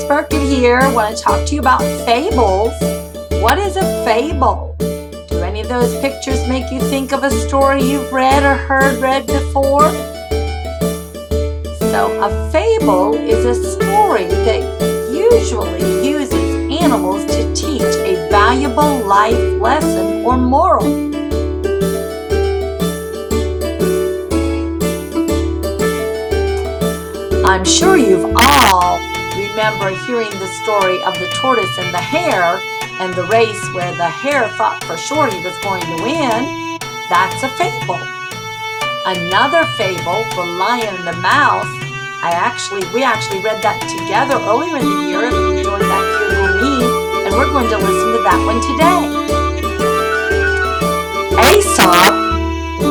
Burkett here. I want to talk to you about fables. What is a fable? Do any of those pictures make you think of a story you've read or heard read before? So a fable is a story that usually uses animals to teach a valuable life lesson or moral. I'm sure you've all remember hearing the story of the tortoise and the hare and the race where the hare thought for sure he was going to win. That's a fable. Another fable, the lion and the mouse, we actually read that together earlier in the year and enjoyed that here with me, and we're going to listen to that one today. Aesop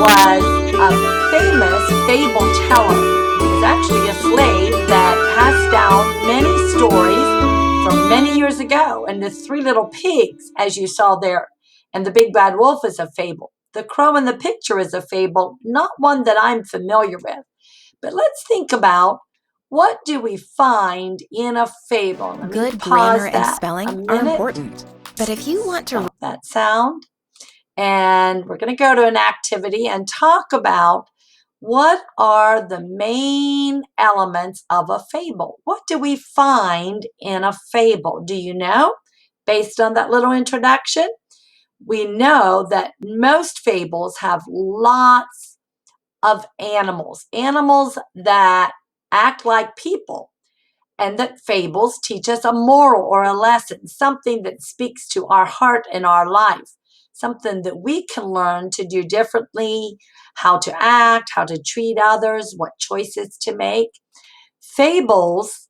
was a famous fable teller. He was actually a slave that passed down many stories from many years ago. And the three little pigs, as you saw there, and the big bad wolf is a fable. The crow in the picture is a fable, not one that I'm familiar with. But let's think about, what do we find in a fable? Good grammar and spelling are important. But if you want to stop that sound, and we're going to go to an activity and talk about what are the main elements of a fable. What do we find in a fable? Do you know? Based on that little introduction, we know that most fables have lots of animals that act like people, and that fables teach us a moral or a lesson, something that speaks to our heart and our life, something that we can learn to do differently, how to act, how to treat others, what choices to make. Fables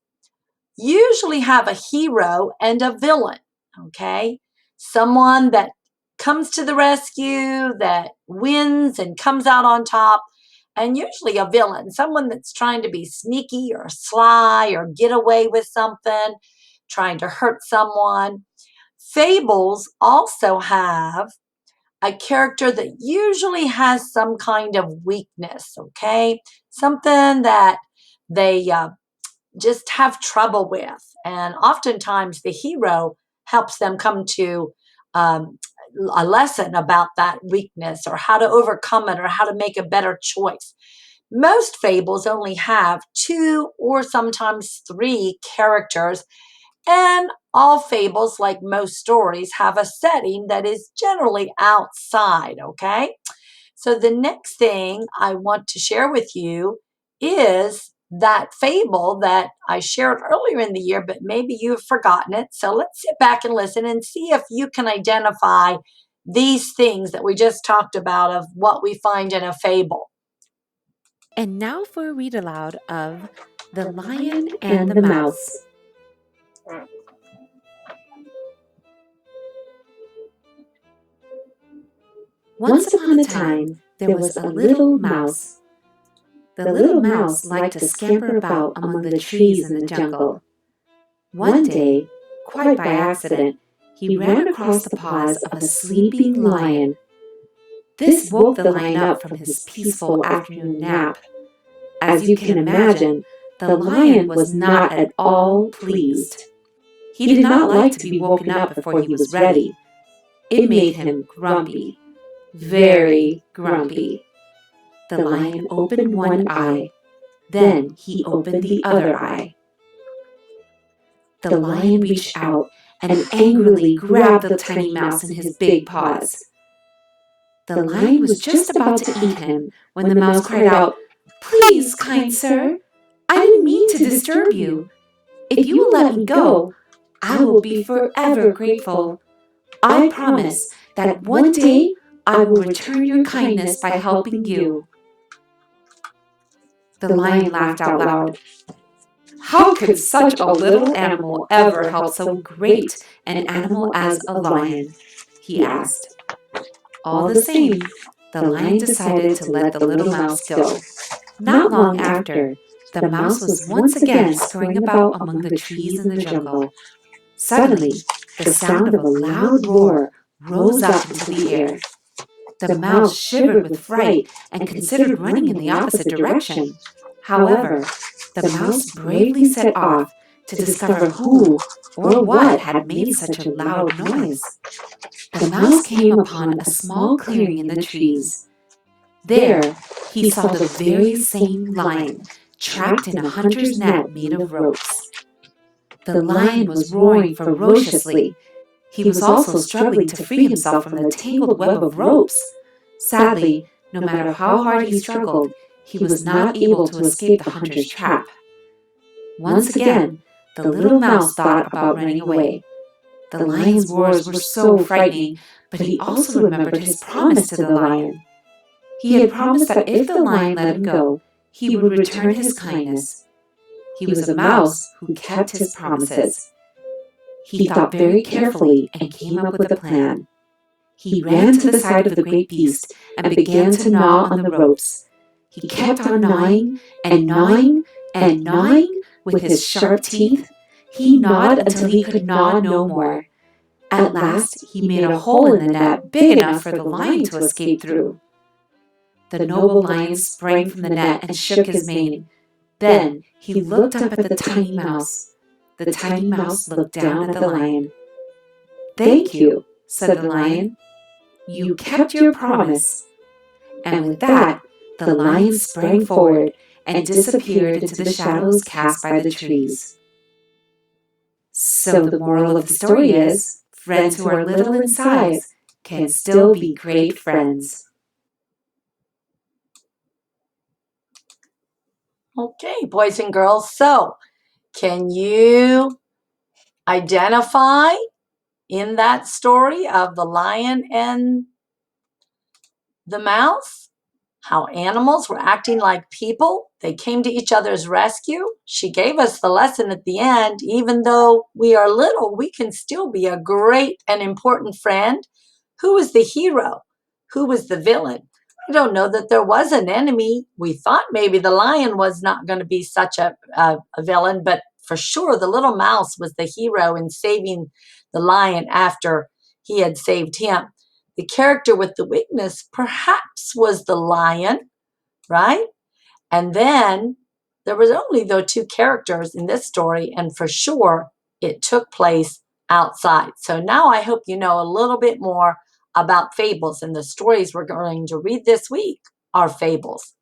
usually have a hero and a villain, okay? Someone that comes to the rescue, that wins and comes out on top, and usually a villain, someone that's trying to be sneaky or sly or get away with something, trying to hurt someone. Fables also have a character that usually has some kind of weakness, okay? Something that they just have trouble with. And oftentimes the hero helps them come to a lesson about that weakness, or how to overcome it, or how to make a better choice. Most fables only have 2 or sometimes 3 characters, and all fables, like most stories, have a setting that is generally outside, okay? So the next thing I want to share with you is that fable that I shared earlier in the year, but maybe you've forgotten it. So let's sit back and listen and see if you can identify these things that we just talked about of what we find in a fable. And now for a read aloud of The Lion and the Mouse. Once upon a time, there was a little mouse. The little mouse liked to scamper about among the trees in the jungle. One day, quite by accident, he ran across the paws of a sleeping lion. This woke the lion up from his peaceful afternoon nap. As you can imagine, the lion was not at all pleased. He did not like to be woken up before he was ready. It made him grumpy, very grumpy. The lion opened one eye, then he opened the other eye. The lion reached out and angrily grabbed the tiny mouse in his big paws. The lion was just about to eat him when the mouse cried out, "Please, kind sir, I didn't mean to disturb you. If you will let me go, I will be forever grateful. I promise that one day I will return your kindness by helping you." The lion laughed out loud. How could such a little animal ever help so great an animal as a lion? He asked. All the same, the lion decided to let the little mouse go. Not long after, the mouse was once again scurrying about among the trees in the jungle. Suddenly, the sound of a loud roar rose up into the air. The mouse shivered with fright and considered running in the opposite direction. However, the mouse bravely set off, to discover who or what had made such a loud noise. The mouse came upon a small clearing in the trees. There, he saw the very same lion trapped in a hunter's net made of ropes. The lion was roaring ferociously. He was also struggling to free himself from the tangled web of ropes. Sadly, no matter how hard he struggled, he was not able to escape the hunter's trap. Once again, the little mouse thought about running away. The lion's roars were so frightening, but he also remembered his promise to the lion. He had promised that if the lion let him go, he would return his kindness. He was a mouse who kept his promises. He thought very carefully and came up with a plan. He ran to the side of the great beast and began to gnaw on the ropes. He kept on gnawing and gnawing and gnawing with his sharp teeth. He gnawed until he could gnaw no more. At last, he made a hole in the net big enough for the lion to escape through. The noble lion sprang from the net and shook his mane. Then he looked up at the tiny mouse. The tiny mouse looked down at the lion. "Thank you," said the lion. "You kept your promise." And with that, the lion sprang forward and disappeared into the shadows cast by the trees. So the moral of the story is, friends who are little in size can still be great friends. Okay, boys and girls. So, can you identify in that story of the lion and the mouse how animals were acting like people? They came to each other's rescue. She gave us the lesson at the end. Even though we are little, we can still be a great and important friend. Who was the hero? Who was the villain? I don't know that there was an enemy. We thought maybe the lion was not going to be such a villain, but for sure the little mouse was the hero in saving the lion after he had saved him. The character with the weakness perhaps was the lion, right? And then there was only those two characters in this story, and for sure it took place outside. So now I hope you know a little bit more about fables, and the stories we're going to read this week are fables.